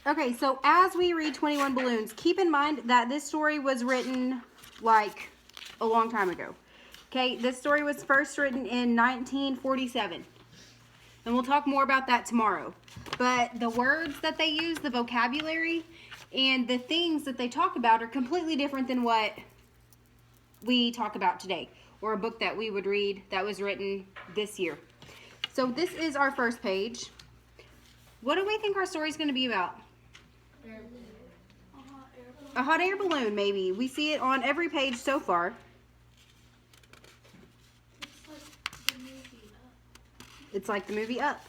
Okay, so as we read 21 Balloons, keep in mind that this story was written like a long time ago. Okay, this story was first written in 1947. And we'll talk more about that tomorrow. But the words that they use, the vocabulary, and the things that they talk about are completely different than what we talk about today, or a book that we would read that was written this year. So this is our first page. What do we think our story is going to be about? A hot air balloon, maybe. We see it on every page so far. It's like the movie Up.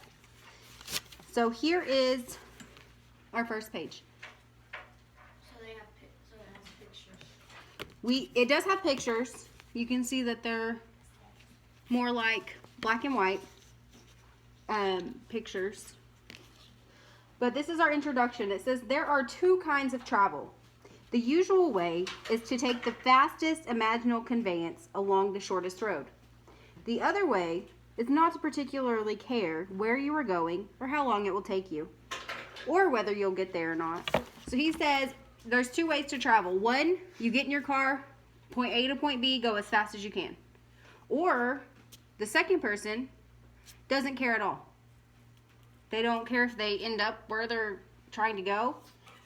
So here is our first page. So it has pictures. It does have pictures. You can see that they're more like black and white pictures. But this is our introduction. It says there are two kinds of travel. The usual way is to take the fastest imaginable conveyance along the shortest road. The other way is not to particularly care where you are going or how long it will take you, or whether you'll get there or not. So he says there's two ways to travel. One, you get in your car, point A to point B, go as fast as you can. Or the second person doesn't care at all. They don't care if they end up where they're trying to go.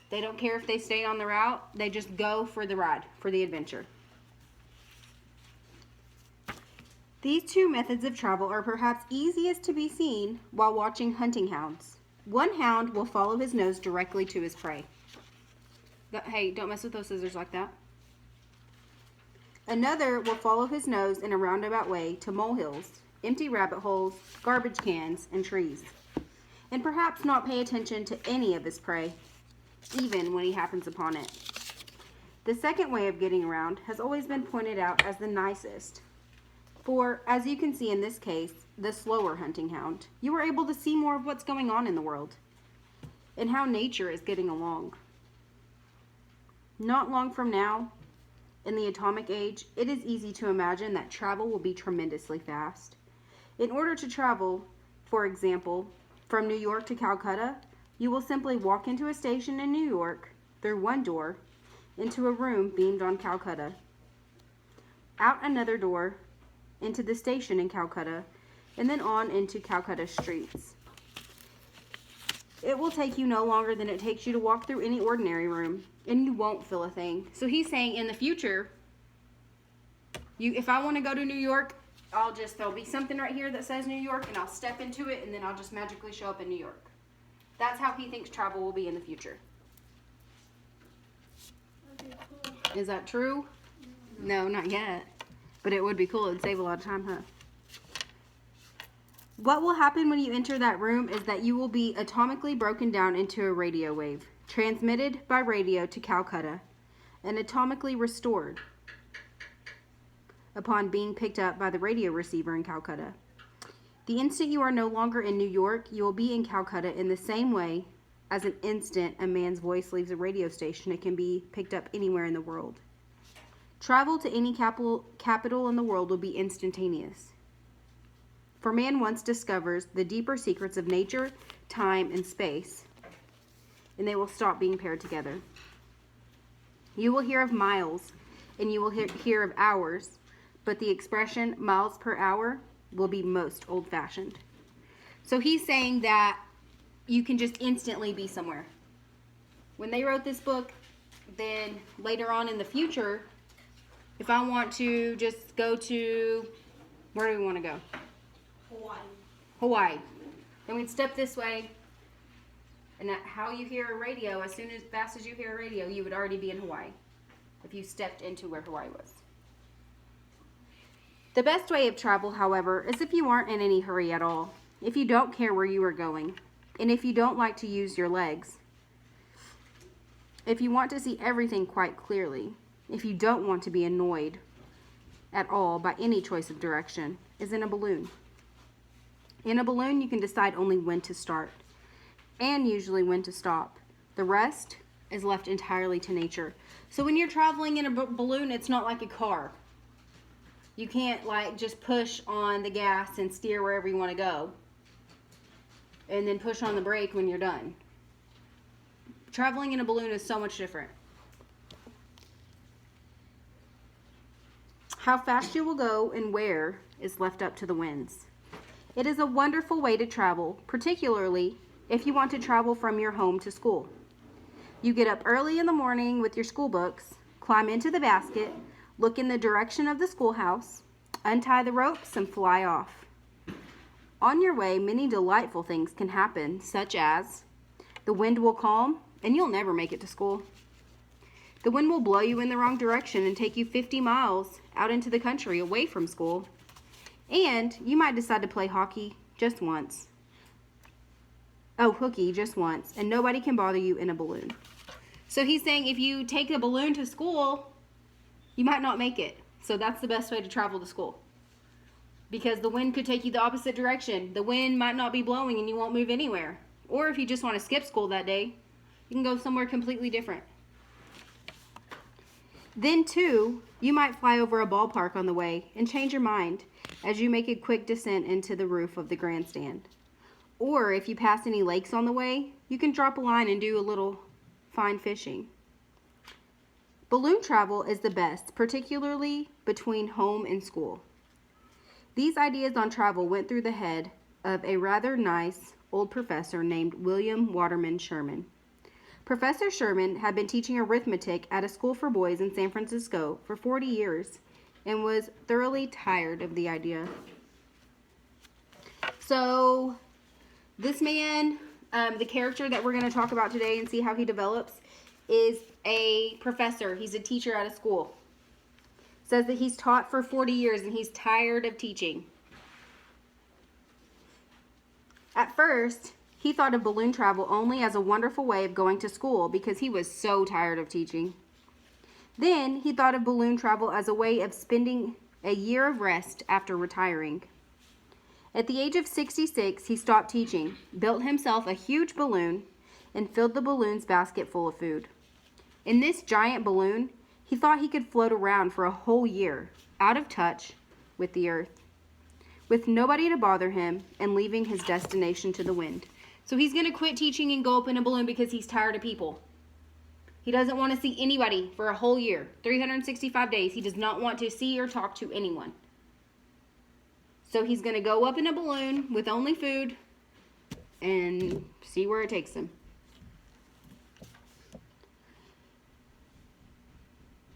They don't care if they stay on the route. They just go for the ride, for the adventure. These two methods of travel are perhaps easiest to be seen while watching hunting hounds. One hound will follow his nose directly to his prey. Hey, don't mess with those scissors like that. Another will follow his nose in a roundabout way to molehills, empty rabbit holes, garbage cans, and trees, and perhaps not pay attention to any of his prey, even when he happens upon it. The second way of getting around has always been pointed out as the nicest. For, as you can see in this case, the slower hunting hound, you are able to see more of what's going on in the world and how nature is getting along. Not long from now, in the atomic age, it is easy to imagine that travel will be tremendously fast. In order to travel, for example, from New York to Calcutta, you will simply walk into a station in New York, through one door, into a room beamed on Calcutta, out another door, into the station in Calcutta, and then on into Calcutta streets. It will take you no longer than it takes you to walk through any ordinary room, and you won't feel a thing. So he's saying in the future, if I want to go to New York, there'll be something right here that says New York, and I'll step into it, and then I'll just magically show up in New York. That's how he thinks travel will be in the future. Is that true? No, not yet. But it would be cool. It'd save a lot of time, huh? What will happen when you enter that room is that you will be atomically broken down into a radio wave, transmitted by radio to Calcutta, and atomically restored upon being picked up by the radio receiver in Calcutta. The instant you are no longer in New York, you will be in Calcutta in the same way as an instant a man's voice leaves a radio station. It can be picked up anywhere in the world. Travel to any capital in the world will be instantaneous. For man once discovers the deeper secrets of nature, time, and space, and they will stop being paired together. You will hear of miles, and you will hear of hours, but the expression miles per hour will be most old-fashioned. So he's saying that you can just instantly be somewhere. When they wrote this book, then later on in the future, if I want to just go to, where do we want to go? Hawaii. Then we'd step this way, and how you hear a radio, as fast as you hear a radio, you would already be in Hawaii if you stepped into where Hawaii was. The best way of travel, however, is if you aren't in any hurry at all, if you don't care where you are going, and if you don't like to use your legs, if you want to see everything quite clearly, if you don't want to be annoyed at all by any choice of direction, is in a balloon. In a balloon, you can decide only when to start, and usually when to stop. The rest is left entirely to nature. So when you're traveling in a balloon, it's not like a car. You can't just push on the gas and steer wherever you want to go, and then push on the brake when you're done. Traveling in a balloon is so much different. How fast you will go and where is left up to the winds. It is a wonderful way to travel, particularly if you want to travel from your home to school. You get up early in the morning with your school books, climb into the basket, look in the direction of the schoolhouse, untie the ropes, and fly off. On your way, many delightful things can happen, such as the wind will calm and you'll never make it to school. The wind will blow you in the wrong direction and take you 50 miles out into the country away from school. And you might decide to play hockey just once. Oh, hooky just once, and nobody can bother you in a balloon. So he's saying if you take a balloon to school, you might not make it. So that's the best way to travel to school. Because the wind could take you the opposite direction. The wind might not be blowing and you won't move anywhere. Or if you just want to skip school that day, you can go somewhere completely different. Then, too, you might fly over a ballpark on the way and change your mind as you make a quick descent into the roof of the grandstand. Or if you pass any lakes on the way, you can drop a line and do a little fine fishing. Balloon travel is the best, particularly between home and school. These ideas on travel went through the head of a rather nice old professor named William Waterman Sherman. Professor Sherman had been teaching arithmetic at a school for boys in San Francisco for 40 years and was thoroughly tired of the idea. So this man, the character that we're going to talk about today and see how he develops, is a professor. He's a teacher at a school. Says that he's taught for 40 years and he's tired of teaching. At first, he thought of balloon travel only as a wonderful way of going to school because he was so tired of teaching. Then he thought of balloon travel as a way of spending a year of rest after retiring. At the age of 66, he stopped teaching, built himself a huge balloon, and filled the balloon's basket full of food. In this giant balloon, he thought he could float around for a whole year, out of touch with the earth, with nobody to bother him and leaving his destination to the wind. So he's going to quit teaching and go up in a balloon because he's tired of people. He doesn't want to see anybody for a whole year, 365 days. He does not want to see or talk to anyone. So he's going to go up in a balloon with only food and see where it takes him.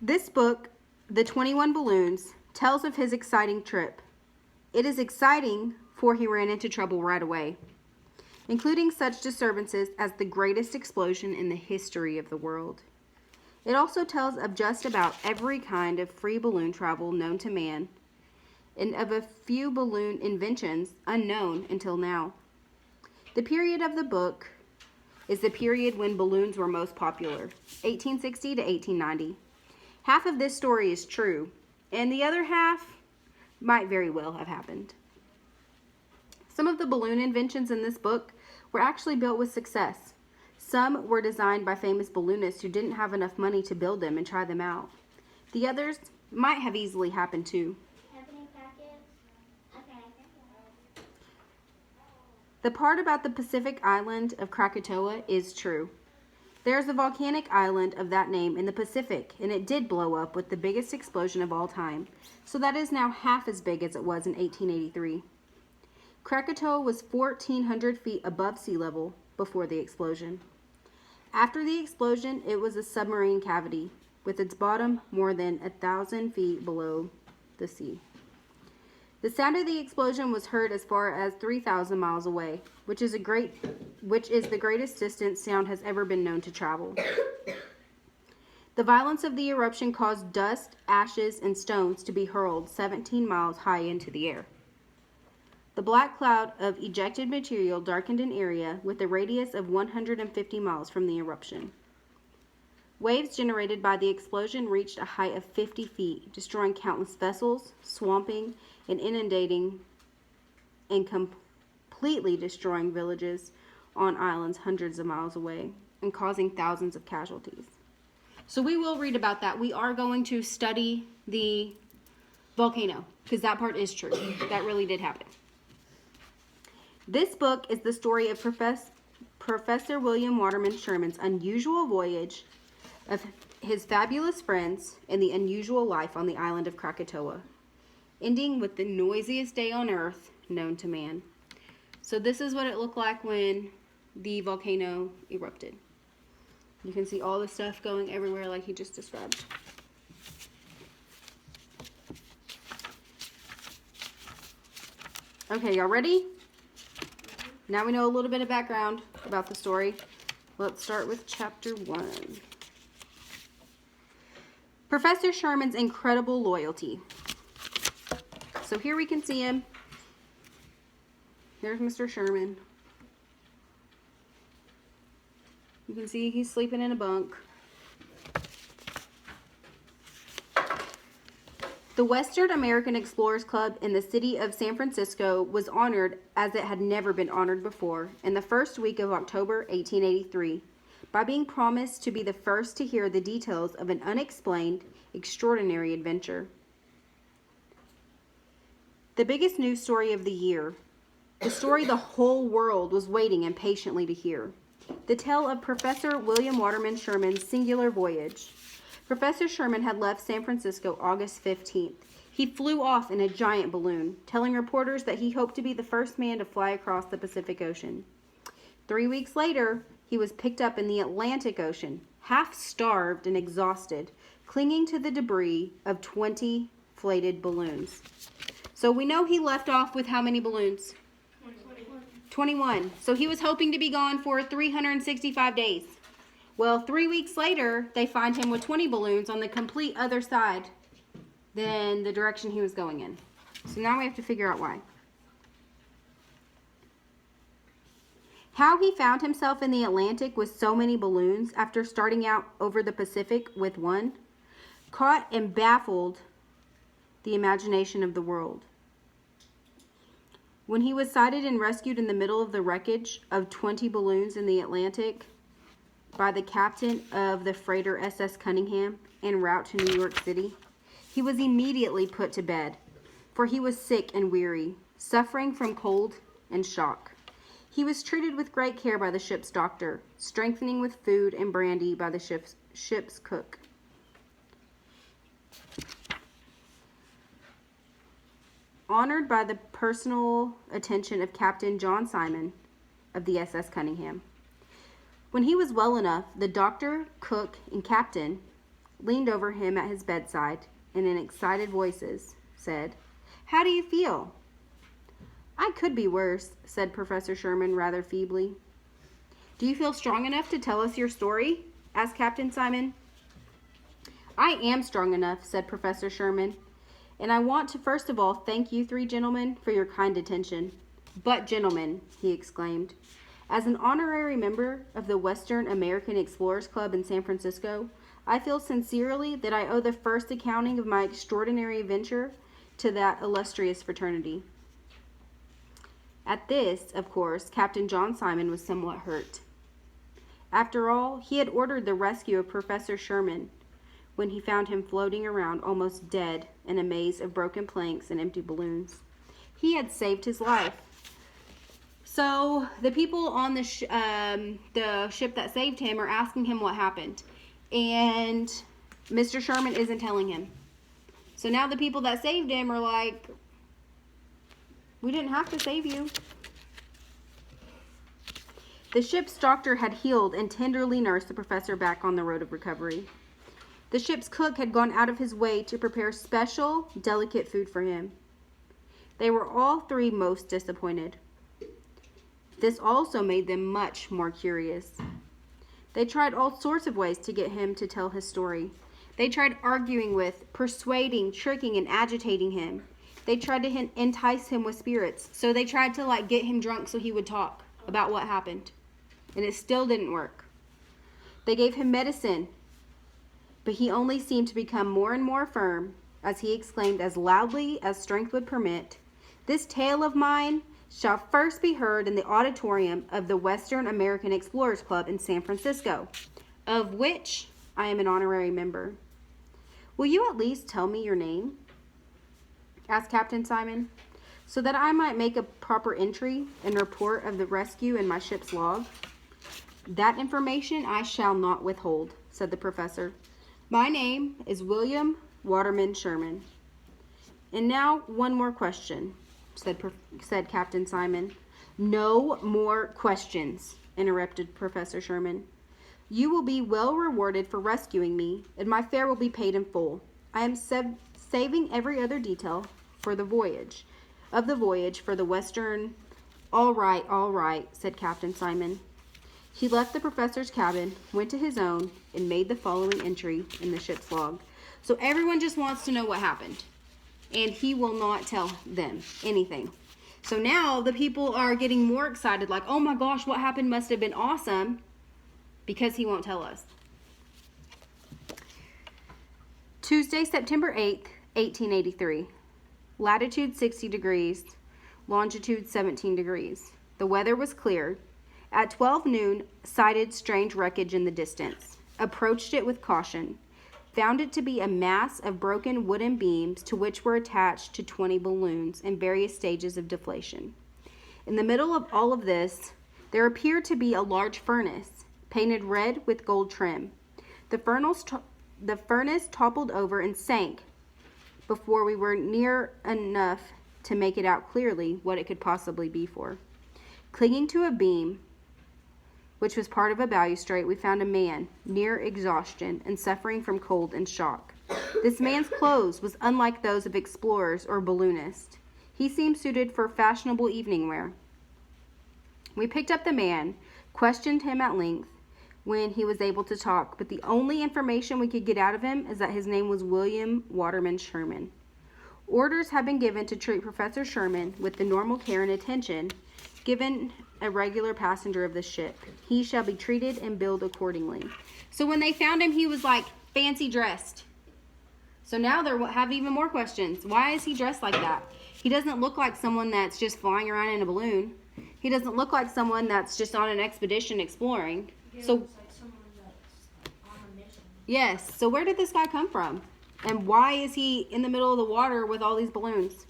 This book, The 21 Balloons, tells of his exciting trip. It is exciting, for he ran into trouble right away, including such disturbances as the greatest explosion in the history of the world. It also tells of just about every kind of free balloon travel known to man, and of a few balloon inventions unknown until now. The period of the book is the period when balloons were most popular, 1860 to 1890. Half of this story is true, and the other half might very well have happened. Some of the balloon inventions in this book were actually built with success. Some were designed by famous balloonists who didn't have enough money to build them and try them out. The others might have easily happened too. The part about the Pacific island of Krakatoa is true. There's a volcanic island of that name in the Pacific, and it did blow up with the biggest explosion of all time, so that is now half as big as it was in 1883. Krakatoa was 1,400 feet above sea level before the explosion. After the explosion, it was a submarine cavity, with its bottom more than 1,000 feet below the sea. The sound of the explosion was heard as far as 3,000 miles away, which is the greatest distance sound has ever been known to travel. The violence of the eruption caused dust, ashes, and stones to be hurled 17 miles high into the air. The black cloud of ejected material darkened an area with a radius of 150 miles from the eruption. Waves generated by the explosion reached a height of 50 feet, destroying countless vessels, swamping and inundating and completely destroying villages on islands hundreds of miles away and causing thousands of casualties. So we will read about that. We are going to study the volcano because that part is true. That really did happen. This book is the story of Professor William Waterman Sherman's unusual voyage of his fabulous friends and the unusual life on the island of Krakatoa, ending with the noisiest day on earth known to man. So this is what it looked like when the volcano erupted. You can see all the stuff going everywhere like he just described. Okay, y'all ready? Now we know a little bit of background about the story. Let's start with chapter 1. Professor Sherman's incredible loyalty. So here we can see him. There's Mr. Sherman. You can see he's sleeping in a bunk. The Western American Explorers Club in the city of San Francisco was honored as it had never been honored before in the first week of October 1883 by being promised to be the first to hear the details of an unexplained, extraordinary adventure. The biggest news story of the year, the story the whole world was waiting impatiently to hear, the tale of Professor William Waterman Sherman's singular voyage. Professor Sherman had left San Francisco August 15th. He flew off in a giant balloon, telling reporters that he hoped to be the first man to fly across the Pacific Ocean. 3 weeks later, he was picked up in the Atlantic Ocean, half-starved and exhausted, clinging to the debris of 20 inflated balloons. So we know he left off with how many balloons? 21. So he was hoping to be gone for 365 days. Well, 3 weeks later, they find him with 20 balloons on the complete other side than the direction he was going in. So now we have to figure out why. How he found himself in the Atlantic with so many balloons after starting out over the Pacific with one, caught and baffled the imagination of the world. When he was sighted and rescued in the middle of the wreckage of 20 balloons in the Atlantic by the captain of the freighter SS Cunningham en route to New York City, he was immediately put to bed, for he was sick and weary, suffering from cold and shock. He was treated with great care by the ship's doctor, strengthening with food and brandy by the ship's cook. Honored by the personal attention of Captain John Simon of the SS Cunningham. When he was well enough, the doctor, cook, and captain leaned over him at his bedside and in excited voices said, "How do you feel?" "I could be worse," said Professor Sherman rather feebly. "Do you feel strong enough to tell us your story?" asked Captain Simon. "I am strong enough," said Professor Sherman, "and I want to first of all thank you 3 gentlemen for your kind attention. But gentlemen," he exclaimed, "as an honorary member of the Western American Explorers Club in San Francisco, I feel sincerely that I owe the first accounting of my extraordinary adventure to that illustrious fraternity." At this, of course, Captain John Simon was somewhat hurt. After all, he had ordered the rescue of Professor Sherman when he found him floating around almost dead in a maze of broken planks and empty balloons. He had saved his life. So the people on the ship that saved him are asking him what happened. And Mr. Sherman isn't telling him. So now the people that saved him are like, "We didn't have to save you." The ship's doctor had healed and tenderly nursed the professor back on the road of recovery. The ship's cook had gone out of his way to prepare special, delicate food for him. They were all 3 most disappointed. This also made them much more curious. They tried all sorts of ways to get him to tell his story. They tried arguing with, persuading, tricking, and agitating him. They tried to entice him with spirits. So they tried to get him drunk so he would talk about what happened. And it still didn't work. They gave him medicine, but he only seemed to become more and more firm as he exclaimed as loudly as strength would permit, "This tale of mine shall first be heard in the auditorium of the Western American Explorers Club in San Francisco, of which I am an honorary member. Will you at least tell me your name?" asked Captain Simon, "so that I might make a proper entry and report of the rescue in my ship's log." That information I shall not withhold, said the professor. My name is William Waterman Sherman. And now one more question, said Captain Simon. No more questions, interrupted Professor Sherman. You will be well rewarded for rescuing me, and my fare will be paid in full. I am saving every other detail for the voyage for the Western. All right, said Captain Simon. He left the professor's cabin, went to his own, and made the following entry in the ship's log. So everyone just wants to know what happened, and he will not tell them anything. So now the people are getting more excited, like, oh my gosh, what happened must have been awesome, because he won't tell us. Tuesday, September 8th, 1883. Latitude 60 degrees, longitude 17 degrees. The weather was clear. At 12 noon, sighted strange wreckage in the distance. Approached it with caution. Found it to be a mass of broken wooden beams to which were attached to 20 balloons in various stages of deflation. In the middle of all of this, there appeared to be a large furnace, painted red with gold trim. The furnace toppled over and sank before we were near enough to make it out clearly what it could possibly be for. Clinging to a beam, which was part of a balustrade, we found a man near exhaustion and suffering from cold and shock. This man's clothes was unlike those of explorers or balloonists. He seemed suited for fashionable evening wear. We picked up the man, questioned him at length when he was able to talk, but the only information we could get out of him is that his name was William Waterman Sherman. Orders have been given to treat Professor Sherman with the normal care and attention given a regular passenger of the ship. He shall be treated and billed accordingly. So when they found him, he was like fancy dressed. So now they have even more questions. Why is he dressed like that? He doesn't look like someone that's just flying around in a balloon. He doesn't look like someone that's just on an expedition exploring. So looks like someone that's on a mission. yes, so where did this guy come from? And why is he in the middle of the water with all these balloons?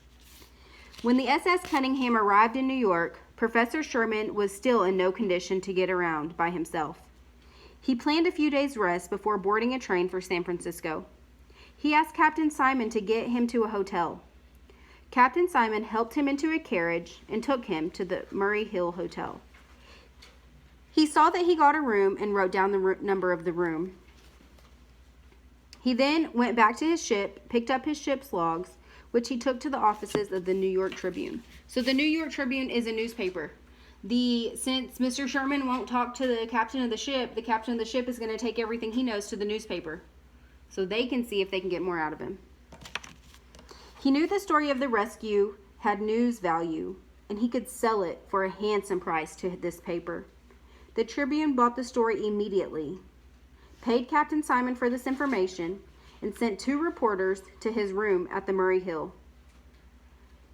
When the SS Cunningham arrived in New York, Professor Sherman was still in no condition to get around by himself. He planned a few days' rest before boarding a train for San Francisco. He asked Captain Simon to get him to a hotel. Captain Simon helped him into a carriage and took him to the Murray Hill Hotel. He saw that he got a room and wrote down the number of the room. He then went back to his ship, picked up his ship's logs, which he took to the offices of the New York Tribune. So the New York Tribune is a newspaper. Since Mr. Sherman won't talk to the captain of the ship is going to take everything he knows to the newspaper, so they can see if they can get more out of him. He knew the story of the rescue had news value, and he could sell it for a handsome price to this paper. The Tribune bought the story immediately, paid Captain Simon for this information, and sent 2 reporters to his room at the Murray Hill.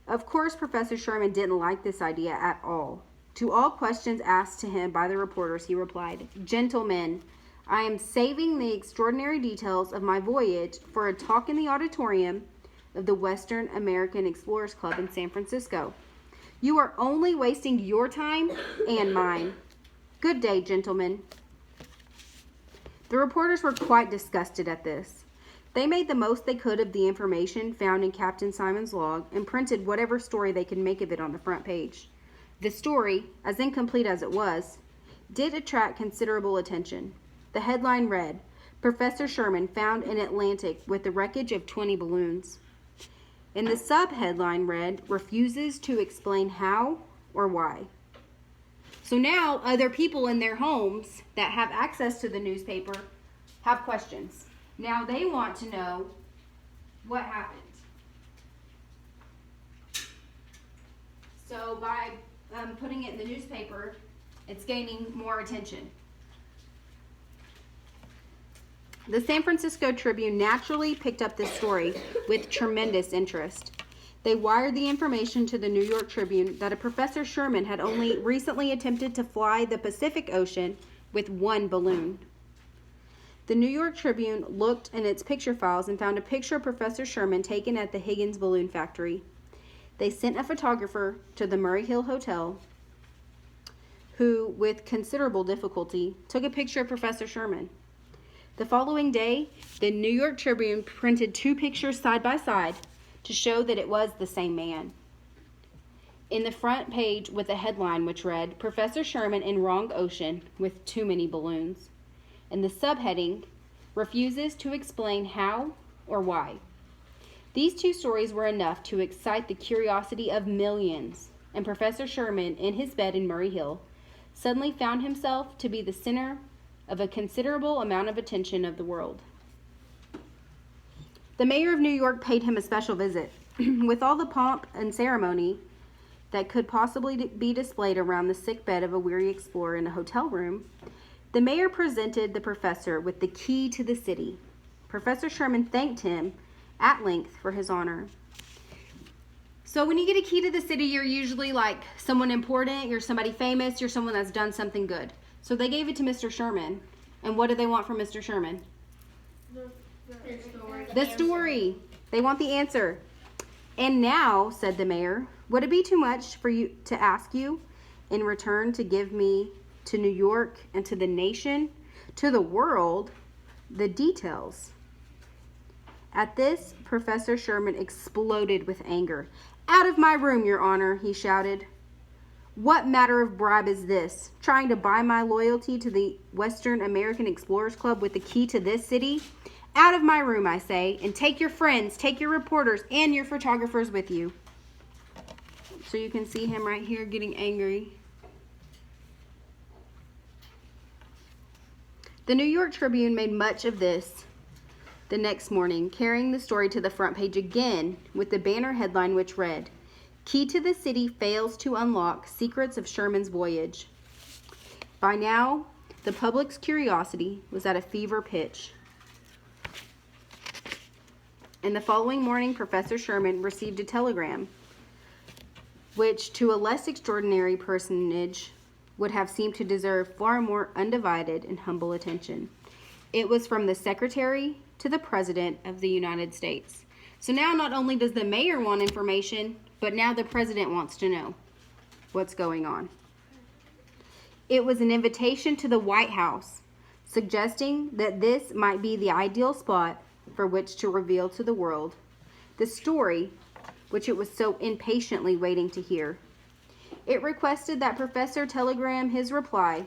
Of course, Professor Sherman didn't like this idea at all. To all questions asked to him by the reporters, he replied, "Gentlemen, I am saving the extraordinary details of my voyage for a talk in the auditorium of the Western American Explorers Club in San Francisco. You are only wasting your time and mine. Good day, gentlemen." The reporters were quite disgusted at this. They made the most they could of the information found in Captain Simon's log and printed whatever story they could make of it on the front page. The story, as incomplete as it was, did attract considerable attention. The headline read, "Professor Sherman found in Atlantic with the wreckage of 20 balloons." And the sub-headline read, "Refuses to explain how or why." So now other people in their homes that have access to the newspaper have questions. Now they want to know what happened. So by putting it in the newspaper, it's gaining more attention. The San Francisco Tribune naturally picked up this story with tremendous interest. They wired the information to the New York Tribune that a Professor Sherman had only recently attempted to fly the Pacific Ocean with 1 balloon. The New York Tribune looked in its picture files and found a picture of Professor Sherman taken at the Higgins Balloon Factory. They sent a photographer to the Murray Hill Hotel, who, with considerable difficulty, took a picture of Professor Sherman. The following day, the New York Tribune printed 2 pictures side by side to show that it was the same man. In the front page with a headline which read, Professor Sherman in wrong ocean with too many balloons. And the subheading, refuses to explain how or why. These 2 stories were enough to excite the curiosity of millions, and Professor Sherman, in his bed in Murray Hill, suddenly found himself to be the center of a considerable amount of attention of the world. The mayor of New York paid him a special visit. With all the pomp and ceremony that could possibly be displayed around the sick bed of a weary explorer in a hotel room, the mayor presented the professor with the key to the city. Professor Sherman thanked him at length for his honor. So when you get a key to the city, you're usually like someone important, you're somebody famous, you're someone that's done something good. So they gave it to Mr. Sherman. And what do they want from Mr. Sherman? The story. They want the answer. And now, said the mayor, would it be too much for you to ask you in return to give me to New York and to the nation, to the world, the details? At this, Professor Sherman exploded with anger. Out of my room, Your Honor, he shouted. What matter of bribe is this? Trying to buy my loyalty to the Western American Explorers Club with the key to this city? Out of my room, I say, and take your friends, take your reporters, and your photographers with you. So you can see him right here getting angry. The New York Tribune made much of this the next morning, carrying the story to the front page again with the banner headline which read, Key to the City Fails to Unlock Secrets of Sherman's Voyage. By now, the public's curiosity was at a fever pitch. And the following morning, Professor Sherman received a telegram, which to a less extraordinary personage would have seemed to deserve far more undivided and humble attention. It was from the Secretary to the President of the United States. So now not only does the mayor want information, but now the president wants to know what's going on. It was an invitation to the White House, suggesting that this might be the ideal spot for which to reveal to the world the story which it was so impatiently waiting to hear. It requested that Professor telegram his reply.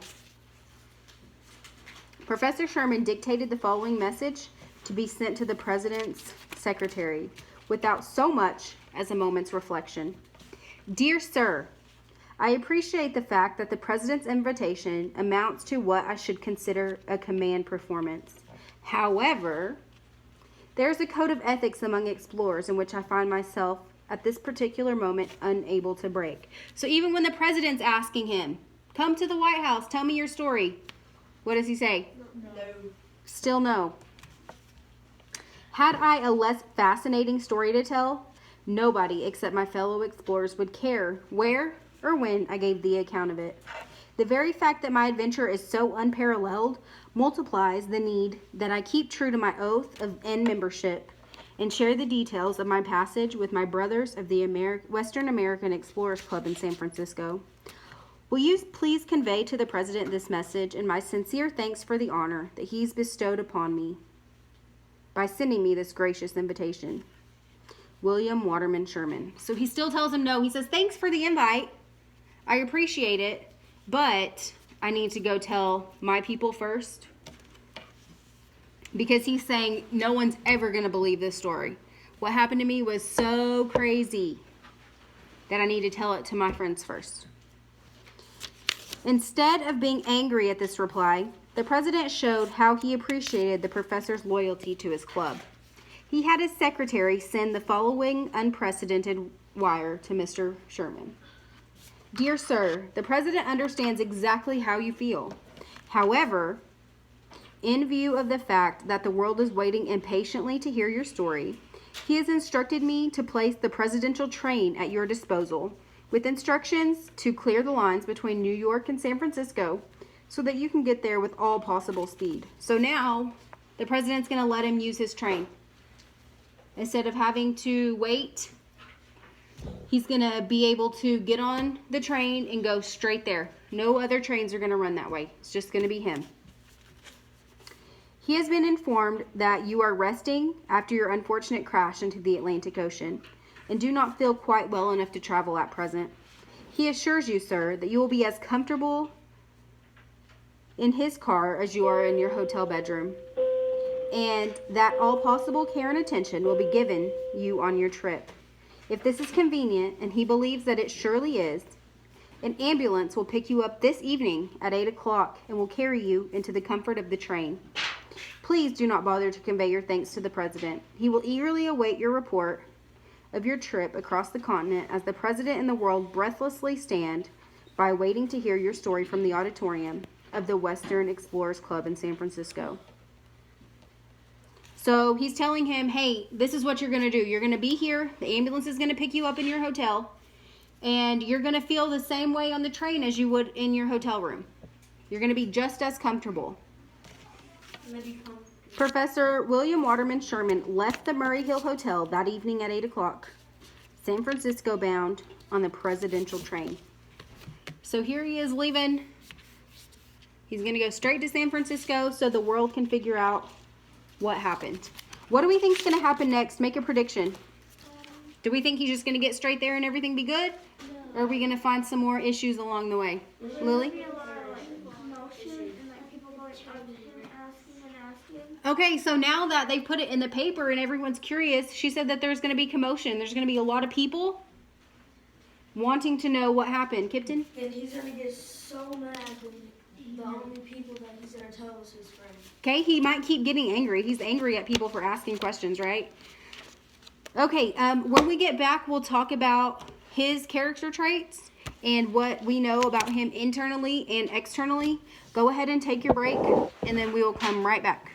Professor Sherman dictated the following message to be sent to the president's secretary without so much as a moment's reflection. Dear Sir, I appreciate the fact that the president's invitation amounts to what I should consider a command performance. However, there's a code of ethics among explorers in which I find myself at this particular moment unable to break. So even when the president's asking him, come to the White House, tell me your story, what does he say? No. Still no. Had I a less fascinating story to tell, nobody except my fellow explorers would care where or when I gave the account of it. The very fact that my adventure is so unparalleled multiplies the need that I keep true to my oath of N membership and share the details of my passage with my brothers of the Western American Explorers Club in San Francisco. Will you please convey to the President this message and my sincere thanks for the honor that he's bestowed upon me by sending me this gracious invitation. William Waterman Sherman. So he still tells him no. He says, thanks for the invite. I appreciate it, but I need to go tell my people first. Because he's saying no one's ever going to believe this story. What happened to me was so crazy that I need to tell it to my friends first. Instead of being angry at this reply, the president showed how he appreciated the professor's loyalty to his club. He had his secretary send the following unprecedented wire to Mr. Sherman. Dear Sir, the president understands exactly how you feel. However, in view of the fact that the world is waiting impatiently to hear your story, he has instructed me to place the presidential train at your disposal with instructions to clear the lines between New York and San Francisco so that you can get there with all possible speed. So now the president's going to let him use his train. Instead of having to wait He's going to be able to get on the train and go straight there. No other trains are going to run that way. It's just going to be him. He has been informed that you are resting after your unfortunate crash into the Atlantic Ocean and do not feel quite well enough to travel at present. He assures you, sir, that you will be as comfortable in his car as you are in your hotel bedroom, and that all possible care and attention will be given you on your trip. If this is convenient, and he believes that it surely is, an ambulance will pick you up this evening at 8 o'clock and will carry you into the comfort of the train. Please do not bother to convey your thanks to the President. He will eagerly await your report of your trip across the continent as the President and the world breathlessly stand by waiting to hear your story from the auditorium of the Western Explorers Club in San Francisco. So he's telling him, hey, this is what you're going to do. You're going to be here. The ambulance is going to pick you up in your hotel. And you're going to feel the same way on the train as you would in your hotel room. You're going to be just as comfortable. Professor William Waterman Sherman left the Murray Hill Hotel that evening at 8 o'clock, San Francisco bound on the presidential train. So here he is leaving. He's going to go straight to San Francisco so the world can figure out what happened. What do we think is going to happen next? Make a prediction. Do we think he's just going to get straight there and everything be good? No. Or are we going to find some more issues along the way? Lily? Okay, so now that they put it in the paper and everyone's curious, she said that there's going to be commotion. There's going to be a lot of people wanting to know what happened. Kipton? And he's going to get so mad when the only people that he's going to tell is his friends. Okay, he might keep getting angry. He's angry at people for asking questions, right? Okay, when we get back, we'll talk about his character traits and what we know about him internally and externally. Go ahead and take your break, and then we will come right back.